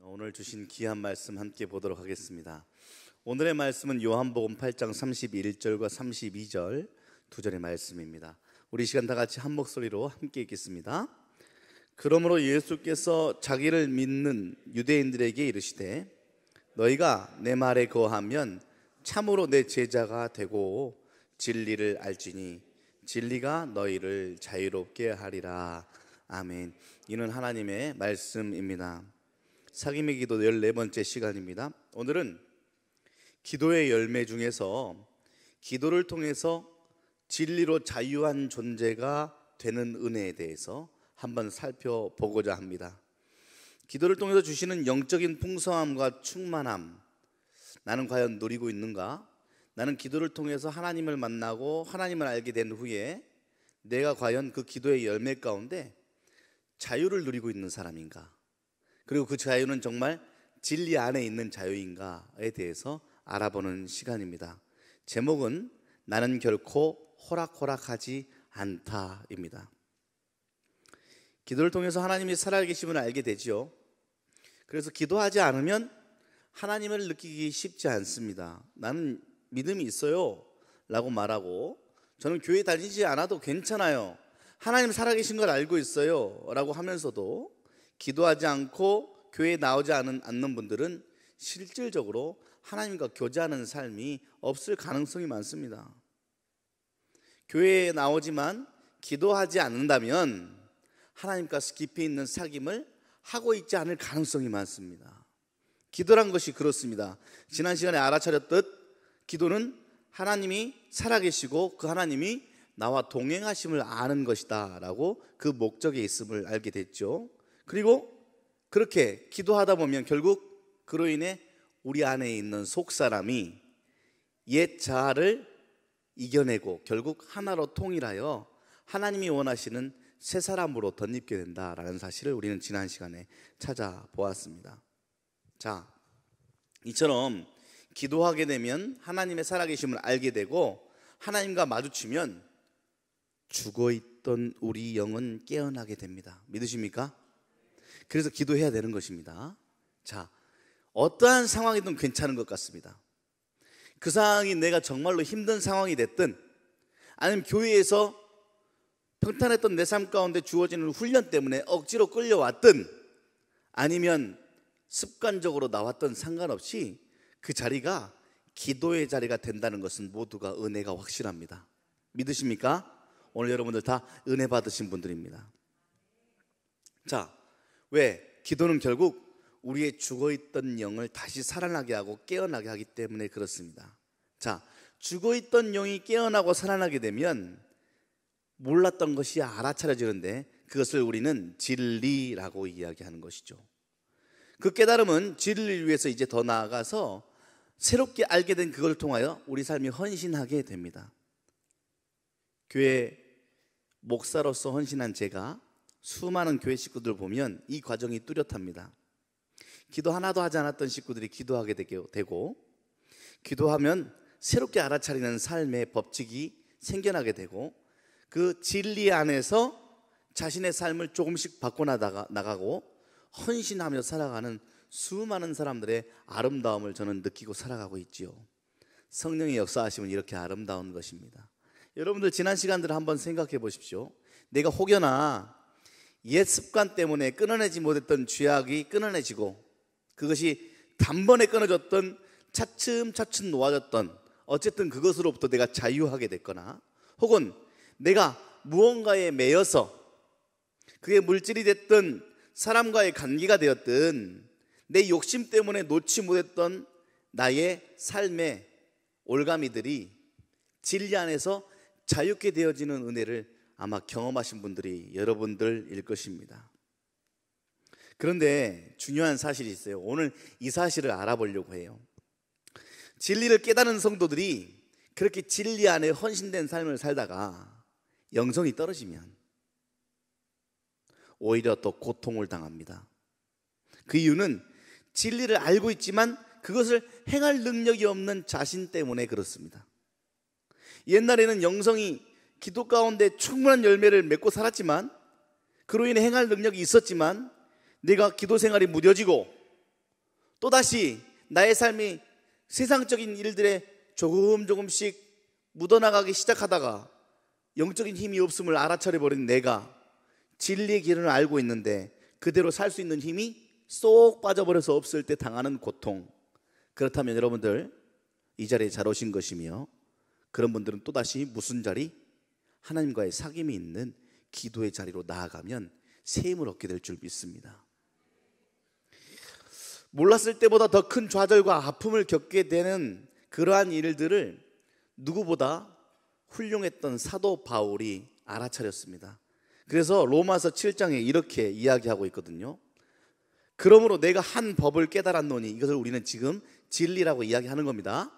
오늘 주신 귀한 말씀 함께 보도록 하겠습니다. 오늘의 말씀은 요한복음 8장 31절과 32절 두 절의 말씀입니다. 우리 시간 다 같이 한 목소리로 함께 읽겠습니다. 그러므로 예수께서 자기를 믿는 유대인들에게 이르시되 너희가 내 말에 거하면 참으로 내 제자가 되고 진리를 알지니 진리가 너희를 자유롭게 하리라. 아멘. 이는 하나님의 말씀입니다. 사김의 기도 14번째 시간입니다. 오늘은 기도의 열매 중에서 기도를 통해서 진리로 자유한 존재가 되는 은혜에 대해서 한번 살펴보고자 합니다. 기도를 통해서 주시는 영적인 풍성함과 충만함, 나는 과연 누리고 있는가? 나는 기도를 통해서 하나님을 만나고 하나님을 알게 된 후에 내가 과연 그 기도의 열매 가운데 자유를 누리고 있는 사람인가? 그리고 그 자유는 정말 진리 안에 있는 자유인가에 대해서 알아보는 시간입니다. 제목은 나는 결코 호락호락하지 않다입니다. 기도를 통해서 하나님이 살아계심을 알게 되죠. 그래서 기도하지 않으면 하나님을 느끼기 쉽지 않습니다. 나는 믿음이 있어요 라고 말하고, 저는 교회 다니지 않아도 괜찮아요, 하나님 살아계신 걸 알고 있어요 라고 하면서도 기도하지 않고 교회에 나오지 않는 분들은 실질적으로 하나님과 교제하는 삶이 없을 가능성이 많습니다. 교회에 나오지만 기도하지 않는다면 하나님과 깊이 있는 사귐을 하고 있지 않을 가능성이 많습니다. 기도란 것이 그렇습니다. 지난 시간에 알아차렸듯 기도는 하나님이 살아계시고 그 하나님이 나와 동행하심을 아는 것이다 라고 그 목적에 있음을 알게 됐죠. 그리고 그렇게 기도하다 보면 결국 그로 인해 우리 안에 있는 속사람이 옛 자아를 이겨내고 결국 하나로 통일하여 하나님이 원하시는 새 사람으로 덧입게 된다라는 사실을 우리는 지난 시간에 찾아보았습니다. 자, 이처럼 기도하게 되면 하나님의 살아계심을 알게 되고 하나님과 마주치면 죽어있던 우리 영은 깨어나게 됩니다. 믿으십니까? 그래서 기도해야 되는 것입니다. 자, 어떠한 상황이든 괜찮은 것 같습니다. 그 상황이 내가 정말로 힘든 상황이 됐든 아니면 교회에서 평탄했던 내 삶 가운데 주어지는 훈련 때문에 억지로 끌려왔든 아니면 습관적으로 나왔던 상관없이 그 자리가 기도의 자리가 된다는 것은 모두가 은혜가 확실합니다. 믿으십니까? 오늘 여러분들 다 은혜 받으신 분들입니다. 자, 왜? 기도는 결국 우리의 죽어있던 영을 다시 살아나게 하고 깨어나게 하기 때문에 그렇습니다. 자, 죽어있던 영이 깨어나고 살아나게 되면 몰랐던 것이 알아차려지는데 그것을 우리는 진리라고 이야기하는 것이죠. 그 깨달음은 진리를 위해서 이제 더 나아가서 새롭게 알게 된 그걸 통하여 우리 삶이 헌신하게 됩니다. 교회 목사로서 헌신한 제가 수많은 교회 식구들 보면 이 과정이 뚜렷합니다. 기도 하나도 하지 않았던 식구들이 기도하게 되고 기도하면 새롭게 알아차리는 삶의 법칙이 생겨나게 되고 그 진리 안에서 자신의 삶을 조금씩 바꿔나가고 헌신하며 살아가는 수많은 사람들의 아름다움을 저는 느끼고 살아가고 있지요. 성령의 역사하심은 이렇게 아름다운 것입니다. 여러분들 지난 시간들을 한번 생각해 보십시오. 내가 혹여나 옛 습관 때문에 끊어내지 못했던 죄악이 끊어내지고 그것이 단번에 끊어졌던 차츰차츰 놓아졌던 어쨌든 그것으로부터 내가 자유하게 됐거나 혹은 내가 무언가에 매여서 그게 물질이 됐든 사람과의 관계가 되었든 내 욕심 때문에 놓지 못했던 나의 삶의 올가미들이 진리 안에서 자유케 되어지는 은혜를 아마 경험하신 분들이 여러분들일 것입니다. 그런데 중요한 사실이 있어요. 오늘 이 사실을 알아보려고 해요. 진리를 깨닫는 성도들이 그렇게 진리 안에 헌신된 삶을 살다가 영성이 떨어지면 오히려 더 고통을 당합니다. 그 이유는 진리를 알고 있지만 그것을 행할 능력이 없는 자신 때문에 그렇습니다. 옛날에는 영성이 기도 가운데 충분한 열매를 맺고 살았지만 그로 인해 행할 능력이 있었지만 내가 기도 생활이 무뎌지고 또다시 나의 삶이 세상적인 일들에 조금씩 묻어나가기 시작하다가 영적인 힘이 없음을 알아차려버린 내가 진리의 길을 알고 있는데 그대로 살 수 있는 힘이 쏙 빠져버려서 없을 때 당하는 고통. 그렇다면 여러분들 이 자리에 잘 오신 것이며, 그런 분들은 또다시 무슨 자리? 하나님과의 사귐이 있는 기도의 자리로 나아가면 새 힘을 얻게 될 줄 믿습니다. 몰랐을 때보다 더 큰 좌절과 아픔을 겪게 되는 그러한 일들을 누구보다 훌륭했던 사도 바울이 알아차렸습니다. 그래서 로마서 7장에 이렇게 이야기하고 있거든요. 그러므로 내가 한 법을 깨달았노니, 이것을 우리는 지금 진리라고 이야기하는 겁니다.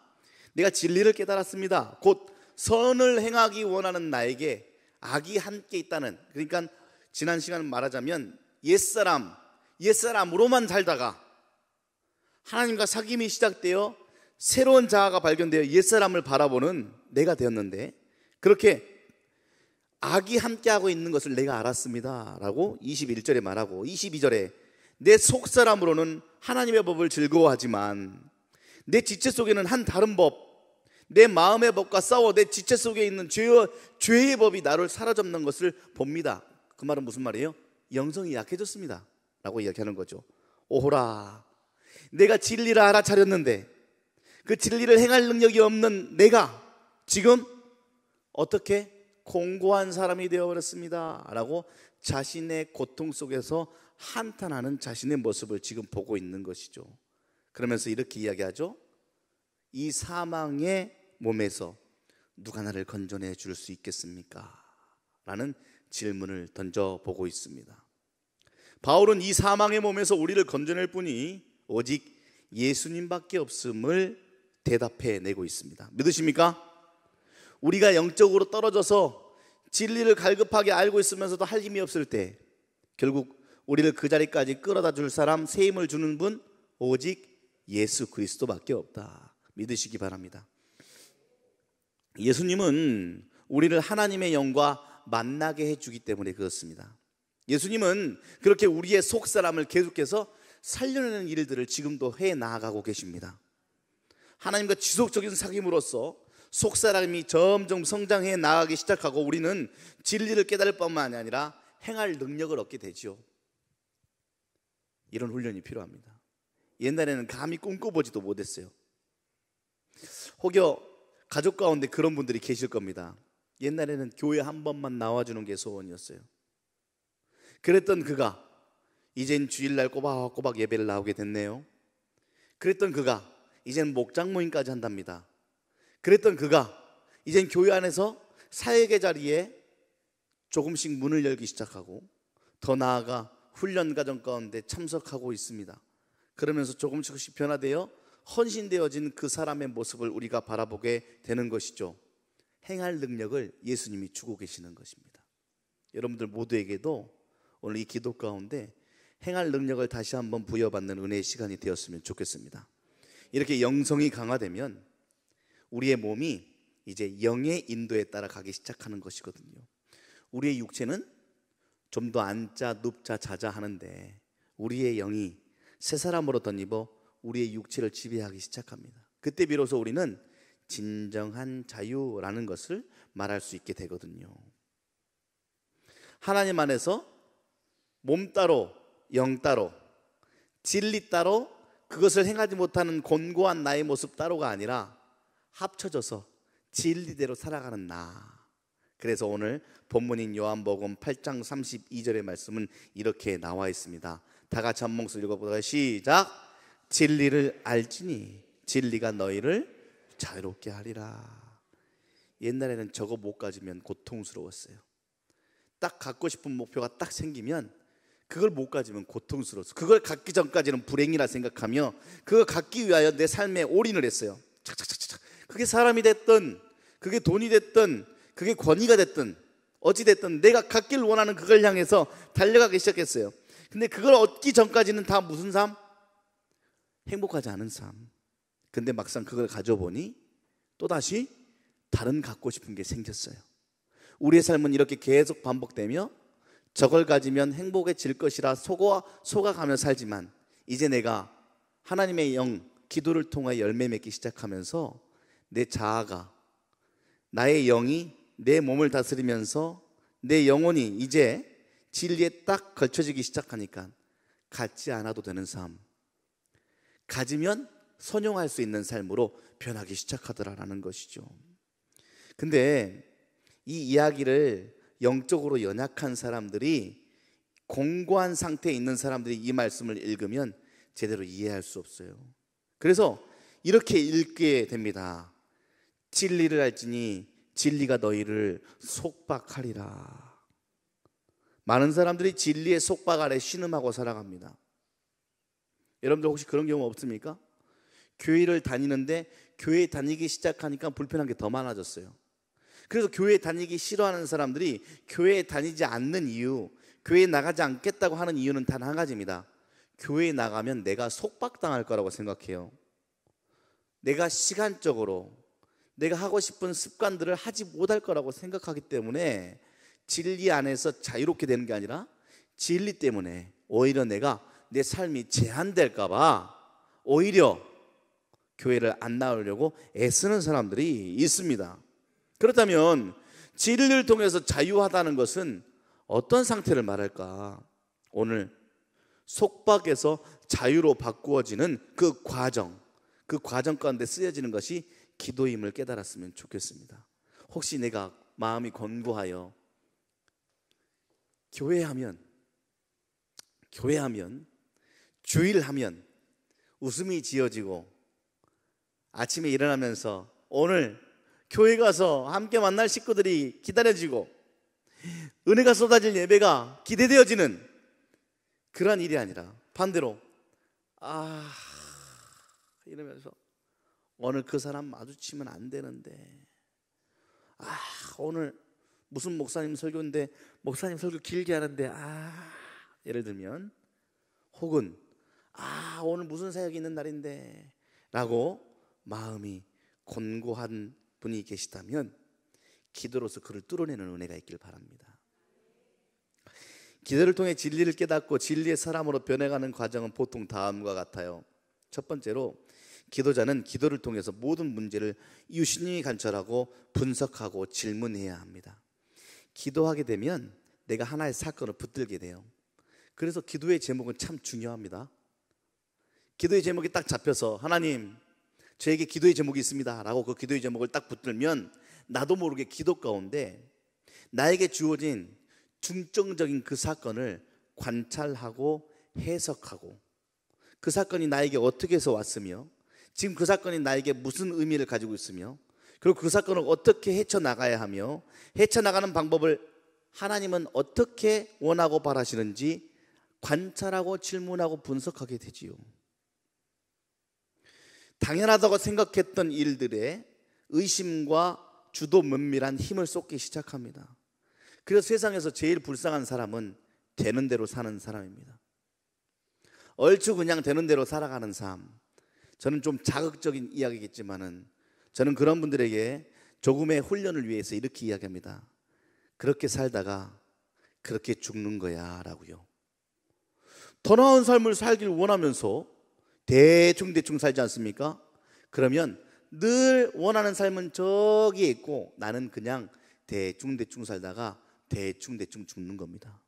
내가 진리를 깨달았습니다. 곧 선을 행하기 원하는 나에게 악이 함께 있다는, 그러니까 지난 시간 말하자면 옛사람으로만 살다가 하나님과 사귐이 시작되어 새로운 자아가 발견되어 옛사람을 바라보는 내가 되었는데, 그렇게 악이 함께하고 있는 것을 내가 알았습니다 라고 21절에 말하고, 22절에 내 속사람으로는 하나님의 법을 즐거워하지만 내 지체 속에는 한 다른 법, 내 마음의 법과 싸워 내 지체 속에 있는 죄의 법이 나를 사로잡는 것을 봅니다. 그 말은 무슨 말이에요? 영성이 약해졌습니다 라고 이야기하는 거죠. 오호라, 내가 진리를 알아차렸는데 그 진리를 행할 능력이 없는 내가 지금 어떻게 공고한 사람이 되어버렸습니다 라고 자신의 고통 속에서 한탄하는 자신의 모습을 지금 보고 있는 것이죠. 그러면서 이렇게 이야기하죠. 이 사망의 몸에서 누가 나를 건져내 줄 수 있겠습니까? 라는 질문을 던져보고 있습니다. 바울은 이 사망의 몸에서 우리를 건져낼 분이 오직 예수님밖에 없음을 대답해내고 있습니다. 믿으십니까? 우리가 영적으로 떨어져서 진리를 갈급하게 알고 있으면서도 할 힘이 없을 때 결국 우리를 그 자리까지 끌어다 줄 사람, 새 힘을 주는 분 오직 예수 그리스도밖에 없다. 믿으시기 바랍니다. 예수님은 우리를 하나님의 영과 만나게 해주기 때문에 그렇습니다. 예수님은 그렇게 우리의 속사람을 계속해서 살려내는 일들을 지금도 해나가고 계십니다. 하나님과 지속적인 사귐으로써 속사람이 점점 성장해 나가기 시작하고 우리는 진리를 깨달을 뿐만 아니라 행할 능력을 얻게 되죠. 이런 훈련이 필요합니다. 옛날에는 감히 꿈꿔보지도 못했어요. 혹여 가족 가운데 그런 분들이 계실 겁니다. 옛날에는 교회 한 번만 나와주는 게 소원이었어요. 그랬던 그가 이젠 주일날 꼬박꼬박 예배를 나오게 됐네요. 그랬던 그가 이젠 목장 모임까지 한답니다. 그랬던 그가 이젠 교회 안에서 사역의 자리에 조금씩 문을 열기 시작하고 더 나아가 훈련 과정 가운데 참석하고 있습니다. 그러면서 조금씩 변화되어 헌신되어진 그 사람의 모습을 우리가 바라보게 되는 것이죠. 행할 능력을 예수님이 주고 계시는 것입니다. 여러분들 모두에게도 오늘 이 기도 가운데 행할 능력을 다시 한번 부여받는 은혜의 시간이 되었으면 좋겠습니다. 이렇게 영성이 강화되면 우리의 몸이 이제 영의 인도에 따라 가기 시작하는 것이거든요. 우리의 육체는 좀 더 앉자 눕자 자자 하는데 우리의 영이 새 사람으로 덧입어 우리의 육체를 지배하기 시작합니다. 그때 비로소 우리는 진정한 자유라는 것을 말할 수 있게 되거든요. 하나님 안에서 몸 따로 영 따로 진리 따로 그것을 행하지 못하는 곤고한 나의 모습 따로가 아니라 합쳐져서 진리대로 살아가는 나. 그래서 오늘 본문인 요한복음 8장 32절의 말씀은 이렇게 나와 있습니다. 다 같이 한 목소리 읽어보자. 시작. 진리를 알지니 진리가 너희를 자유롭게 하리라. 옛날에는 저거 못 가지면 고통스러웠어요. 딱 갖고 싶은 목표가 딱 생기면 그걸 못 가지면 고통스러웠어요. 그걸 갖기 전까지는 불행이라 생각하며 그걸 갖기 위하여 내 삶에 올인을 했어요. 착착착착. 그게 사람이 됐든 그게 돈이 됐든 그게 권위가 됐든 어찌 됐든 내가 갖기를 원하는 그걸 향해서 달려가기 시작했어요. 근데 그걸 얻기 전까지는 다 무슨 삶? 행복하지 않은 삶. 근데 막상 그걸 가져보니 또다시 다른 갖고 싶은 게 생겼어요. 우리의 삶은 이렇게 계속 반복되며 저걸 가지면 행복해질 것이라 속아가며 살지만 이제 내가 하나님의 영, 기도를 통해 열매 맺기 시작하면서 내 자아가, 나의 영이 내 몸을 다스리면서 내 영혼이 이제 진리에 딱 걸쳐지기 시작하니까 갖지 않아도 되는 삶, 가지면 선용할 수 있는 삶으로 변하기 시작하더라라는 것이죠. 근데 이 이야기를 영적으로 연약한 사람들이, 공고한 상태에 있는 사람들이 이 말씀을 읽으면 제대로 이해할 수 없어요. 그래서 이렇게 읽게 됩니다. 진리를 알지니 진리가 너희를 속박하리라. 많은 사람들이 진리의 속박 아래 신음하고 살아갑니다. 여러분들 혹시 그런 경우 없습니까? 교회를 다니는데 교회 다니기 시작하니까 불편한 게 더 많아졌어요. 그래서 교회 다니기 싫어하는 사람들이 교회에 다니지 않는 이유, 교회에 나가지 않겠다고 하는 이유는 단 한 가지입니다. 교회에 나가면 내가 속박당할 거라고 생각해요. 내가 시간적으로 내가 하고 싶은 습관들을 하지 못할 거라고 생각하기 때문에 진리 안에서 자유롭게 되는 게 아니라 진리 때문에 오히려 내가 내 삶이 제한될까 봐 오히려 교회를 안 나오려고 애쓰는 사람들이 있습니다. 그렇다면 진리를 통해서 자유하다는 것은 어떤 상태를 말할까? 오늘 속박에서 자유로 바꾸어지는 그 과정 가운데 쓰여지는 것이 기도임을 깨달았으면 좋겠습니다. 혹시 내가 마음이 권고하여 교회하면 주일하면 웃음이 지어지고 아침에 일어나면서 오늘 교회 가서 함께 만날 식구들이 기다려지고 은혜가 쏟아질 예배가 기대되어지는 그런 일이 아니라 반대로 이러면서 오늘 그 사람 마주치면 안 되는데, 오늘 무슨 목사님 설교인데 목사님 설교 길게 하는데 예를 들면, 혹은 오늘 무슨 사역이 있는 날인데 라고 마음이 곤고한 분이 계시다면 기도로서 그를 뚫어내는 은혜가 있길 바랍니다. 기도를 통해 진리를 깨닫고 진리의 사람으로 변해가는 과정은 보통 다음과 같아요. 첫 번째로, 기도자는 기도를 통해서 모든 문제를 유심히 관찰하고 분석하고 질문해야 합니다. 기도하게 되면 내가 하나의 사건을 붙들게 돼요. 그래서 기도의 제목은 참 중요합니다. 기도의 제목이 딱 잡혀서 하나님, 저에게 기도의 제목이 있습니다 라고 그 기도의 제목을 딱 붙들면 나도 모르게 기도 가운데 나에게 주어진 중점적인 그 사건을 관찰하고 해석하고, 그 사건이 나에게 어떻게 해서 왔으며 지금 그 사건이 나에게 무슨 의미를 가지고 있으며, 그리고 그 사건을 어떻게 헤쳐나가야 하며 헤쳐나가는 방법을 하나님은 어떻게 원하고 바라시는지 관찰하고 질문하고 분석하게 되지요. 당연하다고 생각했던 일들에 의심과 주도 면밀한 힘을 쏟기 시작합니다. 그래서 세상에서 제일 불쌍한 사람은 되는 대로 사는 사람입니다. 얼추 그냥 되는 대로 살아가는 삶. 저는 좀 자극적인 이야기겠지만은 저는 그런 분들에게 조금의 훈련을 위해서 이렇게 이야기합니다. 그렇게 살다가 그렇게 죽는 거야 라고요. 더 나은 삶을 살길 원하면서 대충 살지 않습니까? 그러면 늘 원하는 삶은 저기에 있고 나는 그냥 대충 살다가 대충 죽는 겁니다.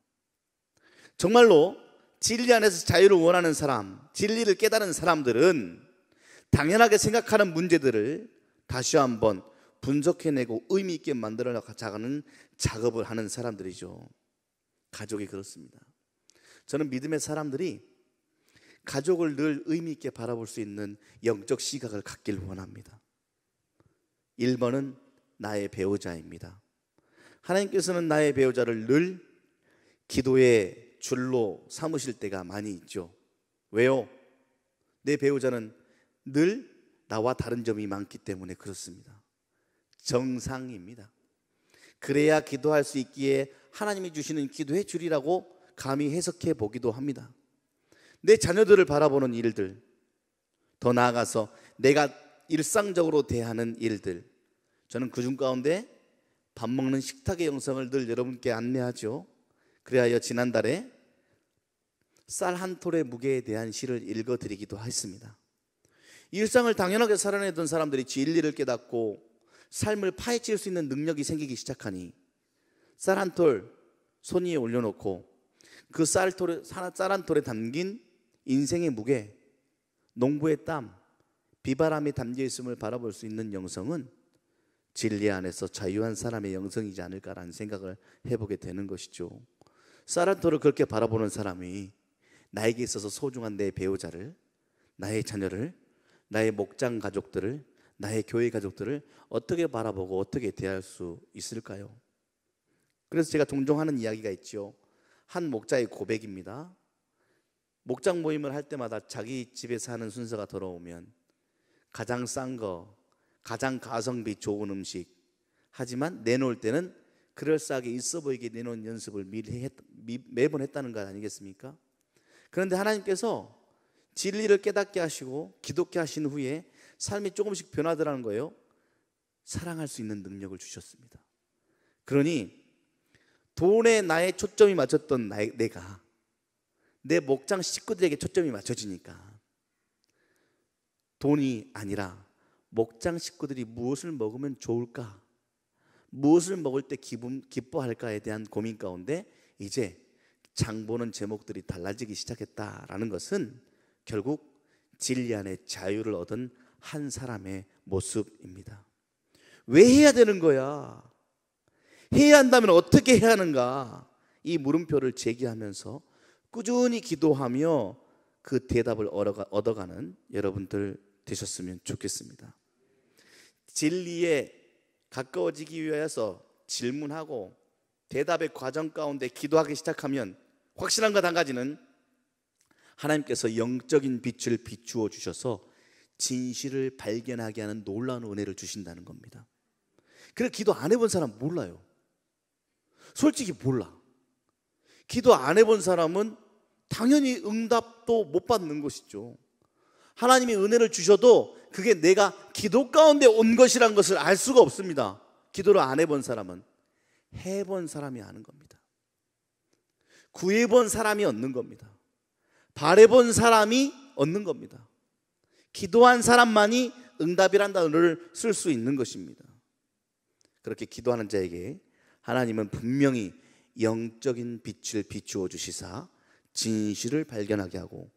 정말로 진리 안에서 자유를 원하는 사람, 진리를 깨달은 사람들은 당연하게 생각하는 문제들을 다시 한번 분석해내고 의미 있게 만들어 나가는 작업을 하는 사람들이죠. 가족이 그렇습니다. 저는 믿음의 사람들이 가족을 늘 의미 있게 바라볼 수 있는 영적 시각을 갖길 원합니다. 1번은 나의 배우자입니다. 하나님께서는 나의 배우자를 늘 기도의 줄로 삼으실 때가 많이 있죠. 왜요? 내 배우자는 늘 나와 다른 점이 많기 때문에 그렇습니다. 정상입니다. 그래야 기도할 수 있기에 하나님이 주시는 기도의 줄이라고 감히 해석해 보기도 합니다. 내 자녀들을 바라보는 일들, 더 나아가서 내가 일상적으로 대하는 일들, 저는 그중 가운데 밥 먹는 식탁의 영상을 늘 여러분께 안내하죠. 그래야 지난달에 쌀 한 톨의 무게에 대한 시를 읽어드리기도 했습니다. 일상을 당연하게 살아내던 사람들이 진리를 깨닫고 삶을 파헤칠 수 있는 능력이 생기기 시작하니 쌀 한 톨 손 위에 올려놓고 그 쌀 한 톨에 담긴 인생의 무게, 농부의 땀, 비바람이 담겨 있음을 바라볼 수 있는 영성은 진리 안에서 자유한 사람의 영성이지 않을까라는 생각을 해보게 되는 것이죠. 쌀 한 톨을 그렇게 바라보는 사람이 나에게 있어서 소중한 내 배우자를, 나의 자녀를, 나의 목장 가족들을, 나의 교회 가족들을 어떻게 바라보고 어떻게 대할 수 있을까요? 그래서 제가 종종 하는 이야기가 있죠. 한 목자의 고백입니다. 목장 모임을 할 때마다 자기 집에서 하는 순서가 돌아오면 가장 싼 거, 가장 가성비 좋은 음식, 하지만 내놓을 때는 그럴싸하게 있어 보이게 내놓은 연습을 매번 했다는 것 아니겠습니까? 그런데 하나님께서 진리를 깨닫게 하시고 기독게 하신 후에 삶이 조금씩 변하더라는 거예요. 사랑할 수 있는 능력을 주셨습니다. 그러니 돈에 나의 초점이 맞췄던 내가 내 목장 식구들에게 초점이 맞춰지니까 돈이 아니라 목장 식구들이 무엇을 먹으면 좋을까, 무엇을 먹을 때 기뻐할까에 대한 고민 가운데 이제 장 보는 제목들이 달라지기 시작했다라는 것은 결국 진리 안에 자유를 얻은 한 사람의 모습입니다. 왜 해야 되는 거야? 해야 한다면 어떻게 해야 하는가? 이 물음표를 제기하면서 꾸준히 기도하며 그 대답을 얻어가는 여러분들 되셨으면 좋겠습니다. 진리에 가까워지기 위해서 질문하고 대답의 과정 가운데 기도하기 시작하면 확실한 것 한 가지는 하나님께서 영적인 빛을 비추어 주셔서 진실을 발견하게 하는 놀라운 은혜를 주신다는 겁니다. 그래서 기도 안 해본 사람 몰라요. 솔직히 몰라. 기도 안 해본 사람은 당연히 응답도 못 받는 것이죠. 하나님이 은혜를 주셔도 그게 내가 기도 가운데 온 것이란 것을 알 수가 없습니다. 기도를 안 해본 사람은. 해본 사람이 아는 겁니다. 구해본 사람이 얻는 겁니다. 바라본 사람이 얻는 겁니다. 기도한 사람만이 응답이란 단어를 쓸 수 있는 것입니다. 그렇게 기도하는 자에게 하나님은 분명히 영적인 빛을 비추어 주시사 진실을 발견하게 하고,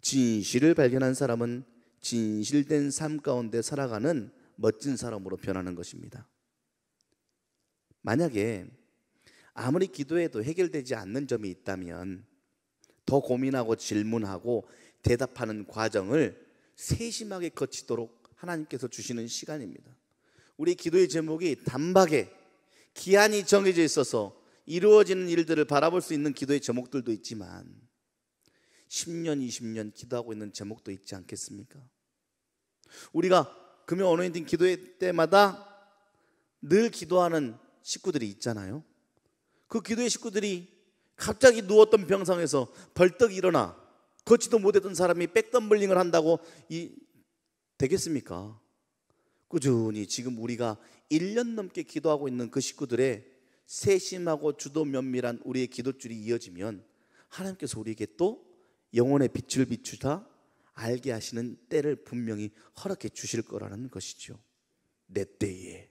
진실을 발견한 사람은 진실된 삶 가운데 살아가는 멋진 사람으로 변하는 것입니다. 만약에 아무리 기도해도 해결되지 않는 점이 있다면 더 고민하고 질문하고 대답하는 과정을 세심하게 거치도록 하나님께서 주시는 시간입니다. 우리 기도의 제목이 단박에 기한이 정해져 있어서 이루어지는 일들을 바라볼 수 있는 기도의 제목들도 있지만 10년, 20년 기도하고 있는 제목도 있지 않겠습니까? 우리가 금요 어노인팅 기도회 때마다 늘 기도하는 식구들이 있잖아요. 그 기도의 식구들이 갑자기 누웠던 병상에서 벌떡 일어나 걷지도 못했던 사람이 백덤블링을 한다고 되겠습니까? 꾸준히 지금 우리가 1년 넘게 기도하고 있는 그 식구들의 세심하고 주도 면밀한 우리의 기도줄이 이어지면 하나님께서 우리에게 또 영혼의 빛을 비추다 알게 하시는 때를 분명히 허락해 주실 거라는 것이죠. 내 때에,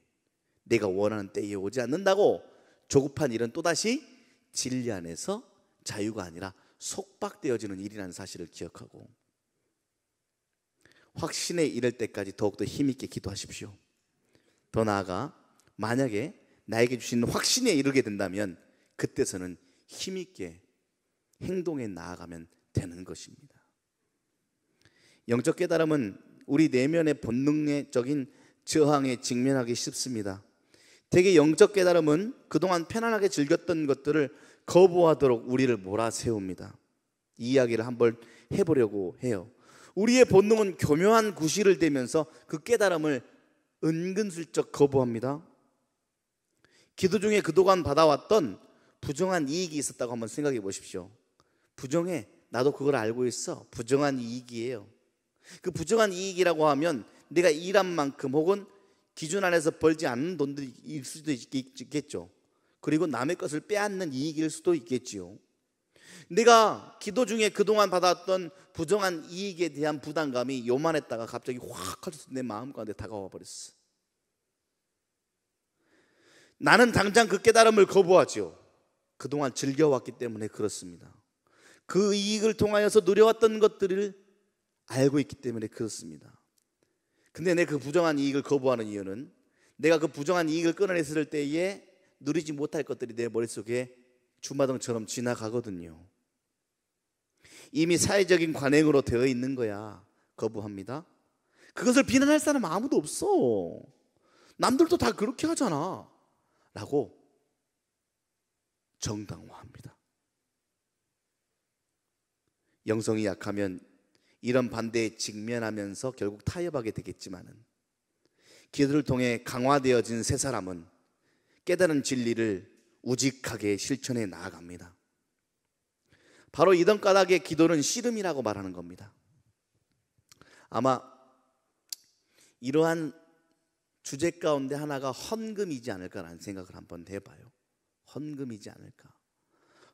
내가 원하는 때에 오지 않는다고 조급한 일은 또다시 진리 안에서 자유가 아니라 속박되어지는 일이라는 사실을 기억하고 확신에 이를 때까지 더욱더 힘있게 기도하십시오. 더 나아가 만약에 나에게 주신 확신에 이르게 된다면 그때서는 힘있게 행동에 나아가면 되는 것입니다. 영적 깨달음은 우리 내면의 본능적인 저항에 직면하기 쉽습니다. 대개 영적 깨달음은 그동안 편안하게 즐겼던 것들을 거부하도록 우리를 몰아세웁니다. 이 이야기를 한번 해보려고 해요. 우리의 본능은 교묘한 구실을 대면서 그 깨달음을 은근슬쩍 거부합니다. 기도 중에 그동안 받아왔던 부정한 이익이 있었다고 한번 생각해 보십시오. 부정해, 나도 그걸 알고 있어. 부정한 이익이에요. 그 부정한 이익이라고 하면 내가 일한 만큼 혹은 기준 안에서 벌지 않는 돈들일 수도 있겠죠. 그리고 남의 것을 빼앗는 이익일 수도 있겠지요. 내가 기도 중에 그동안 받았던 부정한 이익에 대한 부담감이 요만했다가 갑자기 확 커져서 내 마음 가운데 다가와 버렸어. 나는 당장 그 깨달음을 거부하죠. 그동안 즐겨왔기 때문에 그렇습니다. 그 이익을 통하여서 누려왔던 것들을 알고 있기 때문에 그렇습니다. 근데 내 그 부정한 이익을 거부하는 이유는 내가 그 부정한 이익을 끊어냈을 때에 누리지 못할 것들이 내 머릿속에 주마등처럼 지나가거든요. 이미 사회적인 관행으로 되어 있는 거야. 거부합니다. 그것을 비난할 사람 아무도 없어. 남들도 다 그렇게 하잖아 라고 정당화합니다. 영성이 약하면 이런 반대에 직면하면서 결국 타협하게 되겠지만은, 기도를 통해 강화되어진 새 사람은 깨달은 진리를 우직하게 실천해 나아갑니다. 바로 이런 까닭에 기도는 씨름이라고 말하는 겁니다. 아마 이러한 주제 가운데 하나가 헌금이지 않을까라는 생각을 한번 해봐요. 헌금이지 않을까.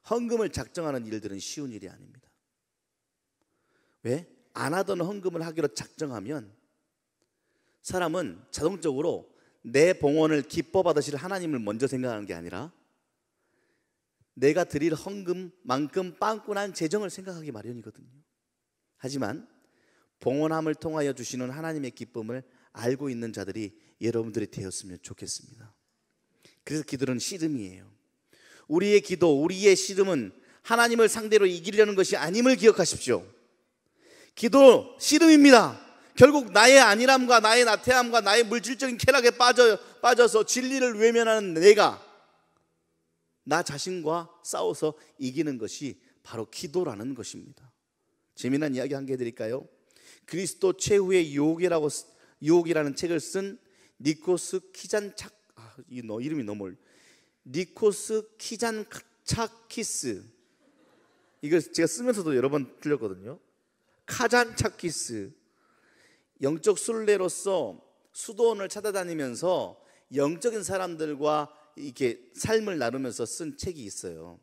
헌금을 작정하는 일들은 쉬운 일이 아닙니다. 왜? 안 하던 헌금을 하기로 작정하면 사람은 자동적으로 내 봉헌을 기뻐 받으실 하나님을 먼저 생각하는 게 아니라 내가 드릴 헌금만큼 빵꾸난 재정을 생각하기 마련이거든요. 하지만 봉헌함을 통하여 주시는 하나님의 기쁨을 알고 있는 자들이 여러분들이 되었으면 좋겠습니다. 그래서 기도는 씨름이에요. 우리의 기도, 우리의 씨름은 하나님을 상대로 이기려는 것이 아님을 기억하십시오. 기도 씨름입니다. 결국 나의 안일함과 나의 나태함과 나의 물질적인 쾌락에 빠져서 진리를 외면하는 내가 나 자신과 싸워서 이기는 것이 바로 기도라는 것입니다. 재미난 이야기 한 개 해드릴까요? 그리스도 최후의 유혹이라는 책을 쓴 니코스 키잔차키스, 이걸 제가 쓰면서도 여러 번 틀렸거든요. 카잔차키스, 영적 순례로서 수도원을 찾아다니면서 영적인 사람들과 이렇게 삶을 나누면서 쓴 책이 있어요.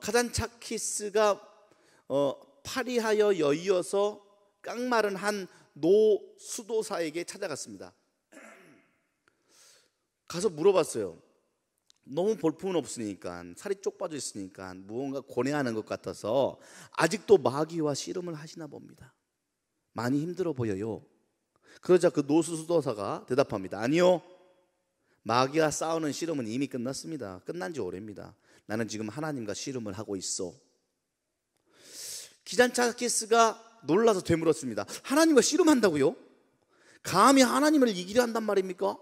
카잔차키스가 파리하여 여의어서 깡마른 한 노수도사에게 찾아갔습니다. 가서 물어봤어요. 너무 볼품은 없으니까, 살이 쪽 빠져 있으니까 무언가 고뇌하는 것 같아서 아직도 마귀와 씨름을 하시나 봅니다. 많이 힘들어 보여요. 그러자 그 노수도사가 대답합니다. 아니요, 마귀와 싸우는 씨름은 이미 끝났습니다. 끝난 지 오래입니다. 나는 지금 하나님과 씨름을 하고 있어. 키잔차키스가 놀라서 되물었습니다. 하나님과 씨름한다고요? 감히 하나님을 이기려 한단 말입니까?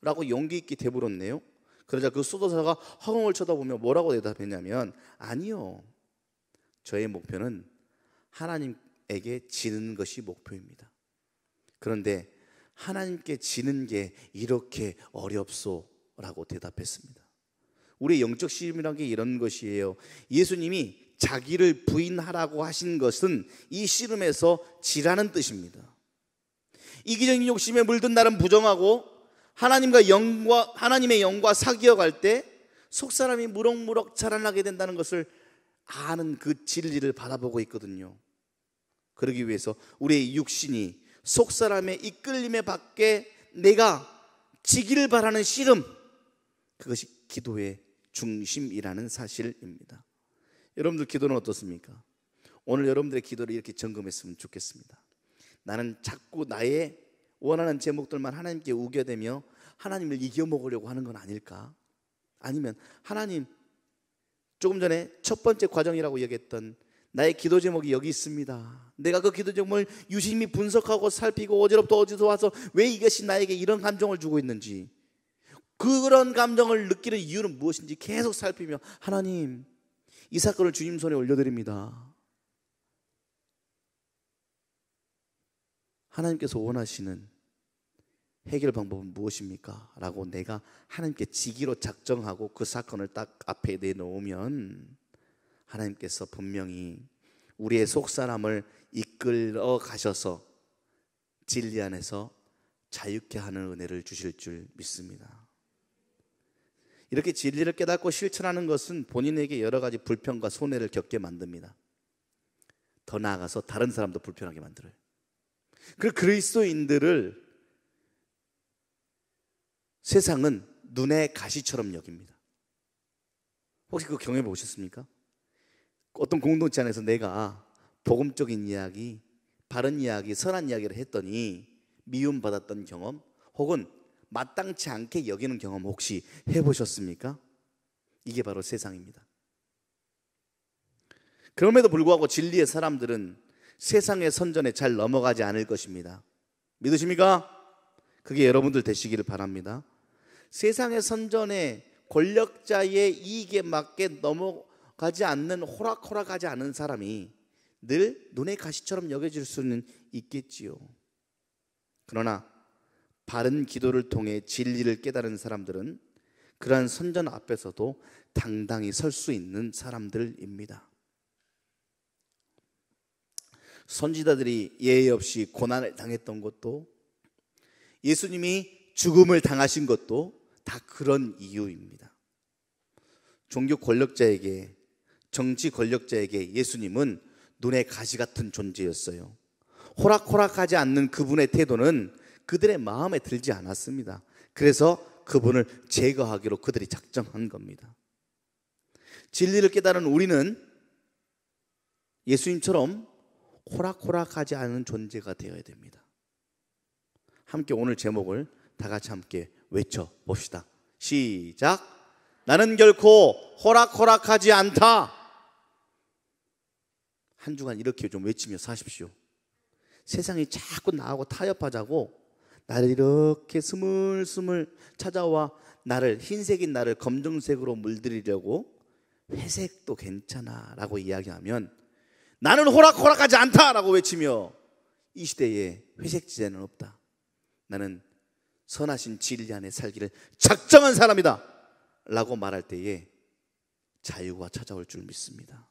라고 용기 있게 되물었네요. 그러자 그 수도사가 허공을 쳐다보며 뭐라고 대답했냐면, 아니요, 저의 목표는 하나님에게 지는 것이 목표입니다. 그런데 하나님께 지는 게 이렇게 어렵소? 라고 대답했습니다. 우리의 영적 씨름이라는 게 이런 것이에요. 예수님이 자기를 부인하라고 하신 것은 이 씨름에서 지라는 뜻입니다. 이기적인 욕심에 물든 나를 부정하고 하나님의 영과 사귀어갈 때 속사람이 무럭무럭 자라나게 된다는 것을 아는 그 진리를 바라보고 있거든요. 그러기 위해서 우리의 육신이 속사람의 이끌림에 밖에 내가 지기를 바라는 씨름, 그것이 기도의 중심이라는 사실입니다. 여러분들 기도는 어떻습니까? 오늘 여러분들의 기도를 이렇게 점검했으면 좋겠습니다. 나는 자꾸 나의 원하는 제목들만 하나님께 우겨대며 하나님을 이겨먹으려고 하는 건 아닐까? 아니면 하나님, 조금 전에 첫 번째 과정이라고 얘기했던 나의 기도 제목이 여기 있습니다. 내가 그 기도 제목을 유심히 분석하고 살피고 어제로부터 어디서 와서 왜 이것이 나에게 이런 감정을 주고 있는지, 그런 감정을 느끼는 이유는 무엇인지 계속 살피며 하나님, 이 사건을 주님 손에 올려드립니다. 하나님께서 원하시는 해결 방법은 무엇입니까? 라고 내가 하나님께 지기로 작정하고 그 사건을 딱 앞에 내놓으면 하나님께서 분명히 우리의 속사람을 이끌어 가셔서 진리 안에서 자유케 하는 은혜를 주실 줄 믿습니다. 이렇게 진리를 깨닫고 실천하는 것은 본인에게 여러 가지 불평과 손해를 겪게 만듭니다. 더 나아가서 다른 사람도 불편하게 만들어요. 그 그리스도인들을 세상은 눈의 가시처럼 여깁니다. 혹시 그거 경험해 보셨습니까? 어떤 공동체 안에서 내가 복음적인 이야기, 바른 이야기, 선한 이야기를 했더니 미움받았던 경험, 혹은 마땅치 않게 여기는 경험 혹시 해보셨습니까? 이게 바로 세상입니다. 그럼에도 불구하고 진리의 사람들은 세상의 선전에 잘 넘어가지 않을 것입니다. 믿으십니까? 그게 여러분들 되시기를 바랍니다. 세상의 선전에 권력자의 이익에 맞게 넘어가지 않는, 호락호락하지 않은 사람이 늘 눈의 가시처럼 여겨질 수는 있겠지요. 그러나 바른 기도를 통해 진리를 깨달은 사람들은 그러한 선전 앞에서도 당당히 설 수 있는 사람들입니다. 선지자들이 예외 없이 고난을 당했던 것도, 예수님이 죽음을 당하신 것도 다 그런 이유입니다. 종교 권력자에게, 정치 권력자에게 예수님은 눈의 가시 같은 존재였어요. 호락호락하지 않는 그분의 태도는 그들의 마음에 들지 않았습니다. 그래서 그분을 제거하기로 그들이 작정한 겁니다. 진리를 깨달은 우리는 예수님처럼 호락호락하지 않은 존재가 되어야 됩니다. 함께 오늘 제목을 다 같이 함께 외쳐봅시다. 시작. 나는 결코 호락호락하지 않다. 한 주간 이렇게 좀 외치며 사십시오. 세상이 자꾸 나하고 타협하자고 나를 이렇게 스물스물 찾아와 나를, 흰색인 나를 검정색으로 물들이려고 회색도 괜찮아 라고 이야기하면 나는 호락호락하지 않다 라고 외치며 이 시대에 회색 지대는 없다, 나는 선하신 진리 안에 살기를 작정한 사람이다 라고 말할 때에 자유가 찾아올 줄 믿습니다.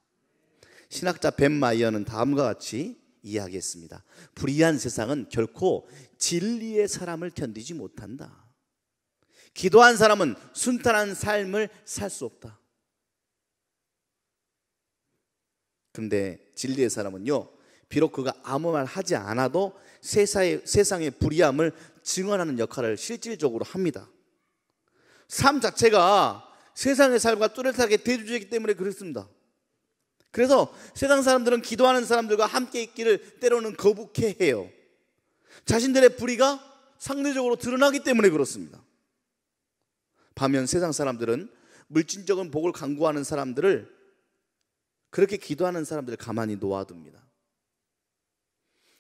신학자 벤 마이어는 다음과 같이 이야기했습니다. 불의한 세상은 결코 진리의 사람을 견디지 못한다. 기도한 사람은 순탄한 삶을 살 수 없다. 그런데 진리의 사람은요, 비록 그가 아무 말 하지 않아도 세상의 불의함을 증언하는 역할을 실질적으로 합니다. 삶 자체가 세상의 삶과 뚜렷하게 대조되기 때문에 그렇습니다. 그래서 세상 사람들은 기도하는 사람들과 함께 있기를 때로는 거북해해요. 자신들의 불의가 상대적으로 드러나기 때문에 그렇습니다. 반면 세상 사람들은 물질적인 복을 강구하는 사람들을, 그렇게 기도하는 사람들을 가만히 놓아둡니다.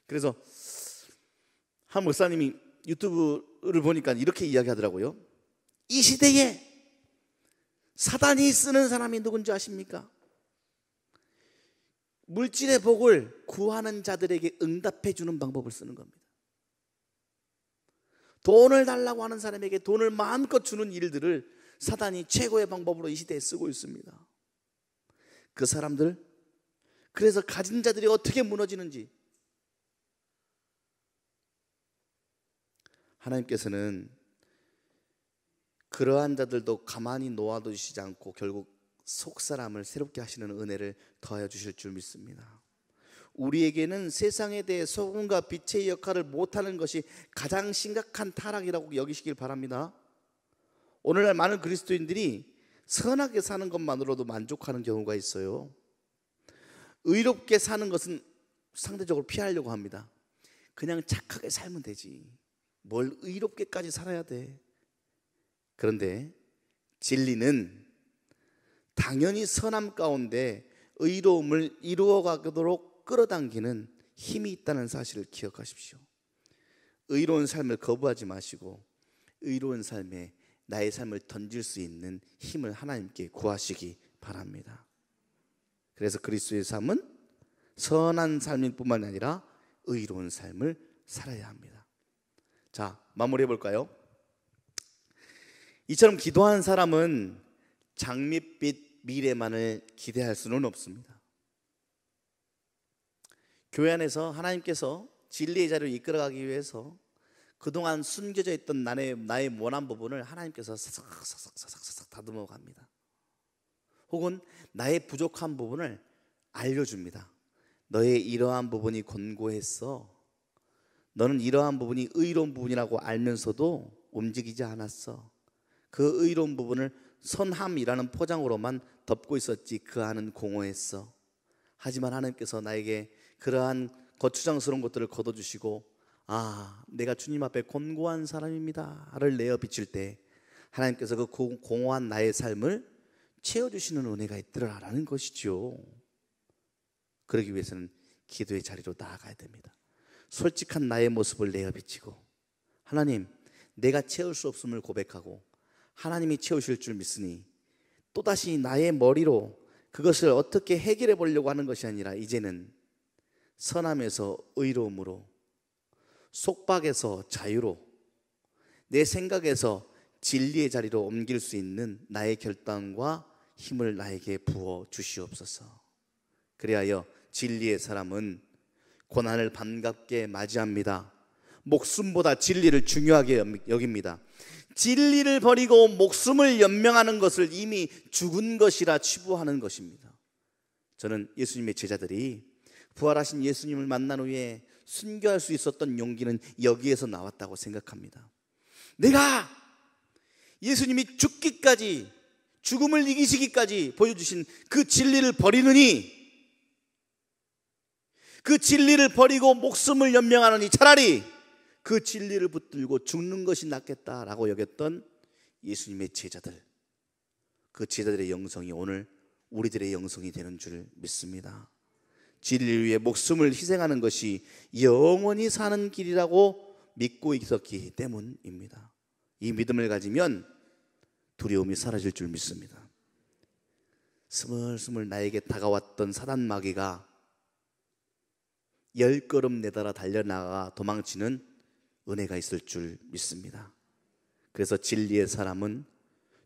그래서 한 목사님이 유튜브를 보니까 이렇게 이야기하더라고요. 이 시대에 사단이 쓰는 사람이 누군지 아십니까? 물질의 복을 구하는 자들에게 응답해 주는 방법을 쓰는 겁니다. 돈을 달라고 하는 사람에게 돈을 마음껏 주는 일들을 사단이 최고의 방법으로 이 시대에 쓰고 있습니다. 그 사람들, 그래서 가진 자들이 어떻게 무너지는지 하나님께서는 그러한 자들도 가만히 놓아두시지 않고 결국 속사람을 새롭게 하시는 은혜를 더하여 주실 줄 믿습니다. 우리에게는 세상에 대해 소금과 빛의 역할을 못하는 것이 가장 심각한 타락이라고 여기시길 바랍니다. 오늘날 많은 그리스도인들이 선하게 사는 것만으로도 만족하는 경우가 있어요. 의롭게 사는 것은 상대적으로 피하려고 합니다. 그냥 착하게 살면 되지, 뭘 의롭게까지 살아야 돼. 그런데 진리는 당연히 선함 가운데 의로움을 이루어가도록 끌어당기는 힘이 있다는 사실을 기억하십시오. 의로운 삶을 거부하지 마시고 의로운 삶에 나의 삶을 던질 수 있는 힘을 하나님께 구하시기 바랍니다. 그래서 그리스도의 삶은 선한 삶일 뿐만 아니라 의로운 삶을 살아야 합니다. 자, 마무리해 볼까요? 이처럼 기도한 사람은 장밋빛 미래만을 기대할 수는 없습니다. 교회 안에서 하나님께서 진리의 자리를 이끌어가기 위해서 그동안 숨겨져 있던 나의 모난 부분을 하나님께서 사삭사삭 다듬어 갑니다. 혹은 나의 부족한 부분을 알려줍니다. 너의 이러한 부분이 곤고했어. 너는 이러한 부분이 의로운 부분이라고 알면서도 움직이지 않았어. 그 의로운 부분을 선함이라는 포장으로만 덮고 있었지 그 안은 공허했어. 하지만 하나님께서 나에게 그러한 거추장스러운 것들을 걷어주시고, 아, 내가 주님 앞에 곤고한 사람입니다를 내어 비칠 때 하나님께서 그 공허한 나의 삶을 채워주시는 은혜가 있더라라는 것이죠. 그러기 위해서는 기도의 자리로 나아가야 됩니다. 솔직한 나의 모습을 내어 비치고, 하나님, 내가 채울 수 없음을 고백하고 하나님이 채우실 줄 믿으니 또다시 나의 머리로 그것을 어떻게 해결해 보려고 하는 것이 아니라 이제는 선함에서 의로움으로, 속박에서 자유로, 내 생각에서 진리의 자리로 옮길 수 있는 나의 결단과 힘을 나에게 부어 주시옵소서. 그리하여 진리의 사람은 고난을 반갑게 맞이합니다. 목숨보다 진리를 중요하게 여깁니다. 진리를 버리고 목숨을 연명하는 것을 이미 죽은 것이라 치부하는 것입니다. 저는 예수님의 제자들이 부활하신 예수님을 만난 후에 순교할 수 있었던 용기는 여기에서 나왔다고 생각합니다. 내가 예수님이 죽기까지, 죽음을 이기시기까지 보여주신 그 진리를 버리느니, 그 진리를 버리고 목숨을 연명하느니 차라리 그 진리를 붙들고 죽는 것이 낫겠다라고 여겼던 예수님의 제자들, 그 제자들의 영성이 오늘 우리들의 영성이 되는 줄 믿습니다. 진리를 위해 목숨을 희생하는 것이 영원히 사는 길이라고 믿고 있었기 때문입니다. 이 믿음을 가지면 두려움이 사라질 줄 믿습니다. 스물스물 나에게 다가왔던 사단 마귀가 10걸음 내달아 달려나가 도망치는 은혜가 있을 줄 믿습니다. 그래서 진리의 사람은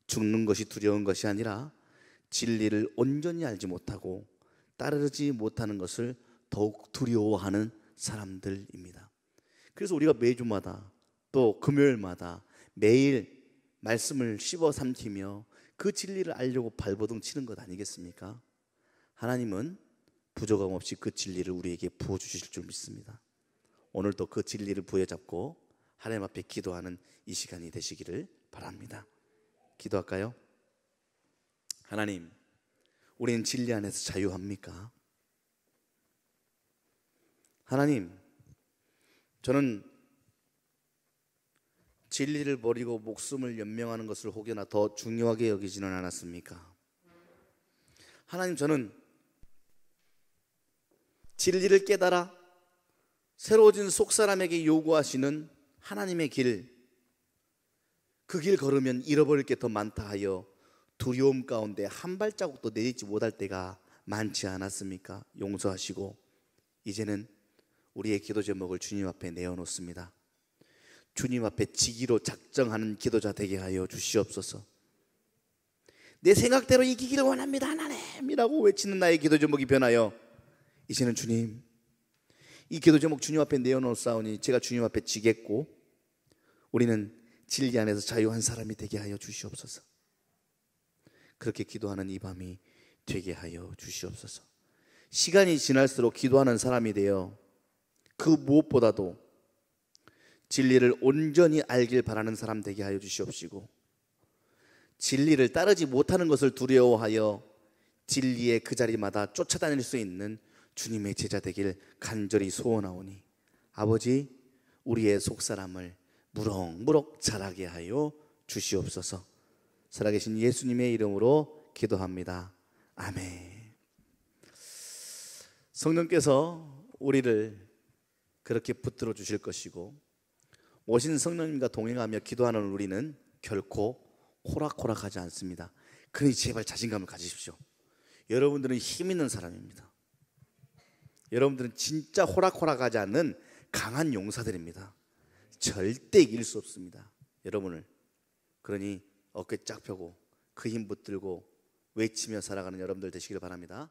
죽는 것이 두려운 것이 아니라 진리를 온전히 알지 못하고 따르지 못하는 것을 더욱 두려워하는 사람들입니다. 그래서 우리가 매주마다 또 금요일마다 매일 말씀을 씹어 삼키며 그 진리를 알려고 발버둥 치는 것 아니겠습니까? 하나님은 부족함 없이 그 진리를 우리에게 부어주실 줄 믿습니다. 오늘도 그 진리를 부여잡고 하나님 앞에 기도하는 이 시간이 되시기를 바랍니다. 기도할까요? 하나님, 우리는 진리 안에서 자유합니까? 하나님, 저는 진리를 버리고 목숨을 연명하는 것을 혹여나 더 중요하게 여기지는 않았습니까? 하나님, 저는 진리를 깨달아 새로워진 속사람에게 요구하시는 하나님의 길, 그 길 걸으면 잃어버릴 게 더 많다 하여 두려움 가운데 한 발자국도 내딛지 못할 때가 많지 않았습니까? 용서하시고 이제는 우리의 기도 제목을 주님 앞에 내어놓습니다. 주님 앞에 지기로 작정하는 기도자 되게 하여 주시옵소서. 내 생각대로 이기기를 원합니다 하나님이라고 외치는 나의 기도 제목이 변하여 이제는 주님, 이 기도 제목 주님 앞에 내어놓사오니 제가 주님 앞에 지겠고 우리는 진리 안에서 자유한 사람이 되게 하여 주시옵소서. 그렇게 기도하는 이 밤이 되게 하여 주시옵소서. 시간이 지날수록 기도하는 사람이 되어 그 무엇보다도 진리를 온전히 알길 바라는 사람 되게 하여 주시옵시고, 진리를 따르지 못하는 것을 두려워하여 진리의 그 자리마다 쫓아다닐 수 있는 주님의 제자 되길 간절히 소원하오니 아버지, 우리의 속사람을 무럭무럭 자라게 하여 주시옵소서. 살아계신 예수님의 이름으로 기도합니다. 아멘. 성령께서 우리를 그렇게 붙들어 주실 것이고 오신 성령님과 동행하며 기도하는 우리는 결코 호락호락하지 않습니다. 그러니 제발 자신감을 가지십시오. 여러분들은 힘 있는 사람입니다. 여러분들은 진짜 호락호락하지 않는 강한 용사들입니다. 절대 이길 수 없습니다. 여러분을. 그러니 어깨 쫙 펴고 그 힘 붙들고 외치며 살아가는 여러분들 되시길 바랍니다.